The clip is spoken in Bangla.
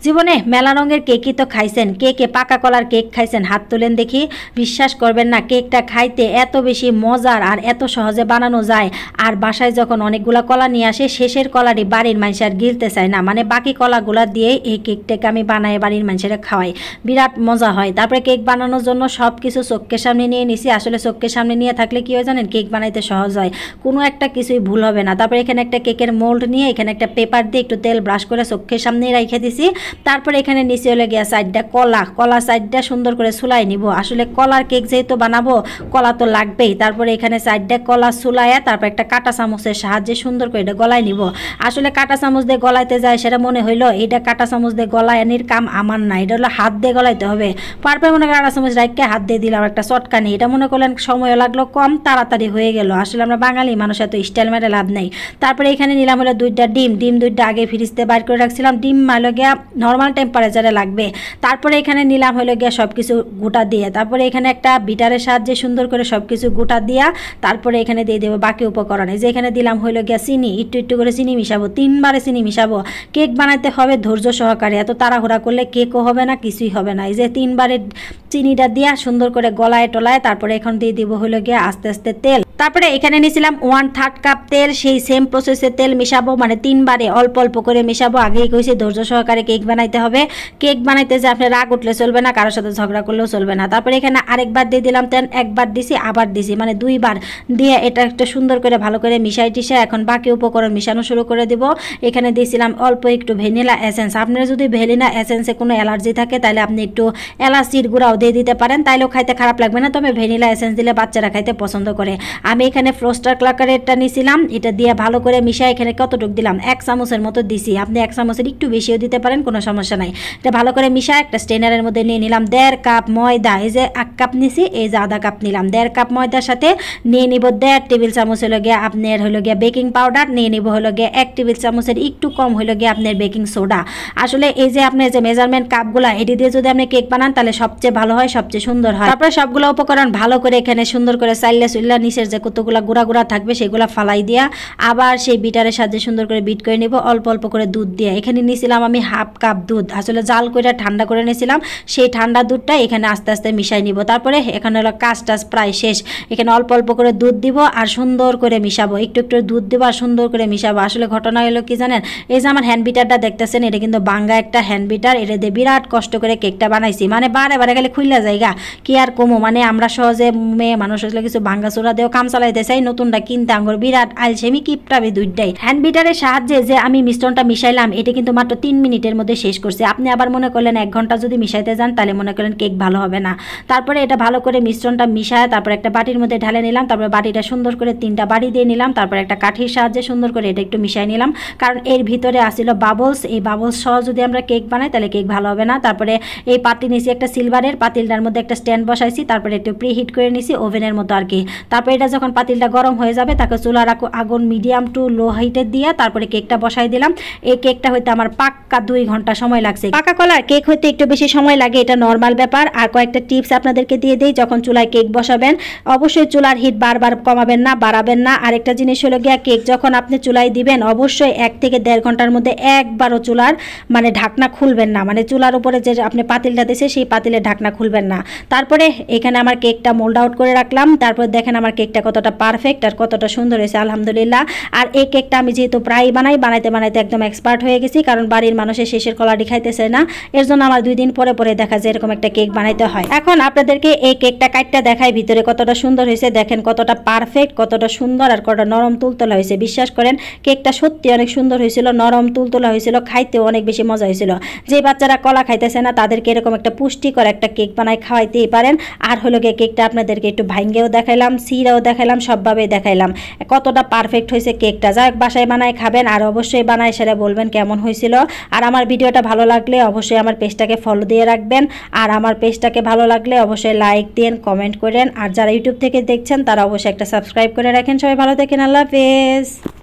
জীবনে মেলা রঙের কেকই তো খাইছেন, কে কে পাকা কলার কেক খাইছেন হাত তুলেন দেখি। বিশ্বাস করবেন না, কেকটা খাইতে এত বেশি মজার আর এত সহজে বানানো যায়। আর বাসায় যখন অনেকগুলা কলা নিয়ে আসে, শেষের কলারই বাড়ির মানুষ আর গিলতে চায় না, মানে বাকি কলাগুলা দিয়ে এই কেকটাকে আমি বানাই বাড়ির মানুষেরা খাওয়াই, বিরাট মজা হয়। তারপরে কেক বানানোর জন্য সব কিছু চোখের সামনে নিয়ে নিছি। আসলে চোখের সামনে নিয়ে থাকলে কি হয় জানেন, কেক বানাইতে সহজ হয়, কোনো একটা কিছুই ভুল হবে না। তারপরে এখানে একটা কেকের মোল্ড নিয়ে এখানে একটা পেপার দিয়ে একটু তেল ব্রাশ করে চোখের সামনে রেখে দিছি। তারপরে এখানে নিচে হলে গিয়া সাইডটা কলা সাইডটা সুন্দর করে সুলাই নিব। আসলে কলার কেক যেহেতু বানাবো, কলা তো লাগবেই। তারপরে এখানে সাইডটা কলা সুলাইয়া তারপর একটা কাঁটা চামচের সাহায্যে সুন্দর করে এটা গলায় নিব। আসলে কাঁটা চামচ দিয়ে গলাইতে যায়, সেটা মনে হইলো এটা কাঁটা চামচ দিয়ে গলায় আনির কাম আমার না, এটা হলো হাত দিয়ে গলাইতে হবে। পারপরে মনে করেন কাঁটা চামচ রাখকে হাত দিয়ে দিলাম একটা চটকানি, এটা মনে করলেন সময় লাগলো কম, তাড়াতাড়ি হয়ে গেল। আসলে আমরা বাঙালি মানুষ, এত স্টাইল মেরে লাভ নেই। তারপরে এখানে নিলাম হলো দুইটা ডিম দুইটা আগে ফ্রিজতে বাইর করে রাখছিলাম। ডিম হলো গিয়া নর্মাল টেম্পারেচারে লাগবে। তারপরে এখানে নিলাম হলো গিয়া সব কিছু গোটা দিয়ে, তারপরে এখানে একটা বিটারের সাহায্যে সুন্দর করে সব কিছু গোটা দিয়া তারপরে এখানে দিয়ে দেবো বাকি উপকরণ। এই যে এখানে দিলাম হলো গিয়া চিনি, একটু করে চিনি মিশাবো, 3 বারে চিনি মিশাবো। কেক বানাইতে হবে ধৈর্য সহকারে, এত তাড়াহুড়া করলে কেকও হবে না, কিছুই হবে না। এই যে 3 বারে চিনিটা দিয়া সুন্দর করে গলায় টলায় তারপরে এখন দিয়ে দিব হলো গিয়া আস্তে আস্তে তেল। তারপরে এখানে নিয়েছিলাম 1/3 কাপ তেল, সেই সেম প্রসেসে তেল মিশাবো, মানে 3 বারে অল্প অল্প করে মিশাবো। আগেই কইছি ধৈর্য সহকারে কেক বানাইতে হবে। কেক বানাইতে যে আপনি রাগ উঠলে চলবে না, কারোর সাথে ঝগড়া করলেও চলবে না। তারপরে এখানে আরেকবার দিয়ে দিলাম তেল, একবার দিছি আবার দিছি, মানে 2 বার দিয়ে এটা একটা সুন্দর করে ভালো করে মিশাই টিশাই এখন বাকি উপকরণ মিশানো শুরু করে দিব। এখানে দিয়েছিলাম অল্প একটু ভ্যানিলা এসেন্স। আপনার যদি ভ্যানিলা এসেন্সে কোনো অ্যালার্জি থাকে তাহলে আপনি একটু এলাচির গুঁড়াও দিয়ে দিতে পারেন, তাইলেও খাইতে খারাপ লাগবে না। তবে ভ্যানিলা এসেন্স দিলে বাচ্চারা খাইতে পছন্দ করে। আমি এখানে ফ্রস্টার ক্লাকারেরটা নিয়েছিলাম, এটা দিয়ে ভালো করে মিশাই এখানে কতটুকু দিলাম, 1 চামচের মতো দিছি। আপনি 1 চামচের একটু বেশিও দিতে পারেন, কোনো সমস্যা নাই। এটা ভালো করে মিশাই একটা স্টেনারের মধ্যে নিয়ে নিলাম 1.5 কাপ ময়দা। এই যে 1 কাপ নিছি, এই যে আধা কাপ নিলাম। 1.5 কাপ ময়দার সাথে নিয়ে নিব 1.5 টেবিল চামচ হলো গিয়ে আপনার হলো গিয়ে বেকিং পাউডার, নিয়ে নিব হলো গিয়ে 1 টেবিল চামচের একটু কম হলো গিয়ে আপনার বেকিং সোডা। আসলে এই যে আপনার যে মেজারমেন্ট কাপগুলা, এটি দিয়ে যদি আপনি কেক বানান তাহলে সবচেয়ে ভালো হয়, সবচেয়ে সুন্দর হয়। তারপরে সবগুলো উপকরণ ভালো করে এখানে সুন্দর করে চাইল্লা নিচের যে কতগুলা গুঁড়া থাকবে সেগুলো ফালাই দিয়া আবার সেই বিটারের সাথে সুন্দর করে বিট করে নিব অল্প অল্প করে দুধ দিয়ে। এখানে নিয়েছিলাম আমি 1/2 কাপ দুধ, আসলে জাল করে ঠান্ডা করে নিয়েছিলাম। সেই ঠান্ডা দুধটা এখানে আস্তে আস্তে মিশাই নিব। তারপরে এখানে হলো কাজ প্রায় শেষ। এখানে অল্প অল্প করে দুধ দিব আর সুন্দর করে মিশাবো, একটু দুধ দিব আর সুন্দর করে মিশাবো। আসলে ঘটনা হলো কি জানেন, এই যে আমার হ্যান্ড বিটারটা দেখতেছেন, এটা কিন্তু বাঙ্গা একটা হ্যান্ড বিটার। এটা দিয়ে বিরাট কষ্ট করে কেকটা বানাইছি, মানে বারে খালি খুললা জায়গা কি আর কমো, মানে আমরা সহজে মেয়ে মানুষ আসলে কিছু ভাঙ্গা চোরা দিয়েও কাম চালাইতে চাই, নতুনটা কিনতে আঙ্গুর বিরাট আলসেমি কিপটাবে দুইটাই। হ্যান্ড বিটারের সাহায্যে যে আমি মিশ্রণটা মিশাইলাম, এটা কিন্তু মাত্র 3 মিনিটের মধ্যে শেষ করছি। আপনি আবার মনে করলেন 1 ঘন্টা যদি মিশাইতে যান তাহলে মনে করলেন কেক ভালো হবে না। তারপরে এটা ভালো করে মিশ্রণটা মিশায় তারপর একটা বাটির মধ্যে ঢালে নিলাম। তারপরে বাটিটা সুন্দর করে 3টা বাড়ি দিয়ে নিলাম। তারপর একটা কাঠির সাহায্যে সুন্দর করে এটা একটু মিশাই নিলাম, কারণ এর ভিতরে আসছিল বাবলস। এই বাবলস সহ যদি আমরা কেক বানাই তাহলে কেক ভালো হবে না। তারপরে এই পাতিল নিয়েছি একটা সিলভারের, পাতিলটার মধ্যে একটা স্ট্যান্ড বসাইছি। তারপরে একটু প্রি হিট করে নিছি ওভেনের মতো আর কি। তারপরে এটা যখন পাতিলটা গরম হয়ে যাবে তাকে চুলার আগুন মিডিয়াম টু লো হাইটে দিয়ে তারপরে কেকটা বসাই দিলাম। এই কেকটা হইতে আমার পাক্কা 2 ঘন্টা সময় লাগছে। পাকা কলার কেক হইতে একটু বেশি সময় লাগে, এটা নর্মাল ব্যাপার। আর কয়েকটা টিপস আপনাদেরকে দিয়ে দেই, যখন চুলায় কেক বসাবেন অবশ্যই চুলার হিট বারবার কমাবেন না, বাড়াবেন না। আরেকটা জিনিস হলো গিয়া, কেক যখন আপনি চুলায় দিবেন অবশ্যই 1 থেকে 1.5 ঘন্টার মধ্যে একবারও চুলার মানে ঢাকনা খুলবেন না, মানে চুলার উপরে যে আপনি পাতিলটা দিয়েছে সেই পাতিলের ঢাকনা খুলবেন না। তারপরে এখানে আমার কেকটা মোল্ড আউট করে রাখলাম। তারপর দেখেন আমার কেকটা কতটা পারফেক্ট আর কতটা সুন্দর হয়েছে, আলহামদুলিল্লাহ। আর এই কেকটা আমি যেহেতু প্রায় বানাইতে একদম এক্সপার্ট হয়ে গেছি, কারণ বাড়ির মানুষের শেষের কলাটি খাইতেছে না, এর জন্য আমার 2 দিন পরে দেখা যায় এরকম একটা কেক বানাইতে হয়। এখন আপনাদেরকে এই কেকটা কাটটা দেখাই ভিতরে কতটা সুন্দর হয়েছে। দেখেন কতটা পারফেক্ট, কতটা সুন্দর আর কতটা নরম তুলতলা হয়েছে। বিশ্বাস করেন কেকটা সত্যি অনেক সুন্দর হয়েছিল, নরম তুলতলা হয়েছিল, খাইতেও অনেক বেশি মজা হয়েছিল। যে বাচ্চারা কলা খাইতেছে না তাদেরকে এরকম একটা পুষ্টিকর একটা কেক বানাই খাওয়াইতেই পারেন। আর হলো গিয়ে কেকটা আপনাদেরকে একটু ভাঙ্গেও দেখাইলাম, সিরাও দেখাইলাম, সবভাবেই দেখাইলাম কতটা পারফেক্ট হয়েছে কেকটা। যাই হোক বাসায় বানায় খাবেন আর অবশ্যই বানায় সেটা বলবেন কেমন হয়েছিল। আর আমার ভিডিওটা ভালো লাগলে অবশ্যই আমার পেজটাকে ফলো দিয়ে রাখবেন। আর আমার পেজটাকে ভালো লাগলে অবশ্যই লাইক দেন, কমেন্ট করেন। আর যারা ইউটিউব থেকে দেখছেন তারা অবশ্যই একটা সাবস্ক্রাইব করে রাখেন। সবাই ভালো থাকেন, আল্লাহ হাফেজ।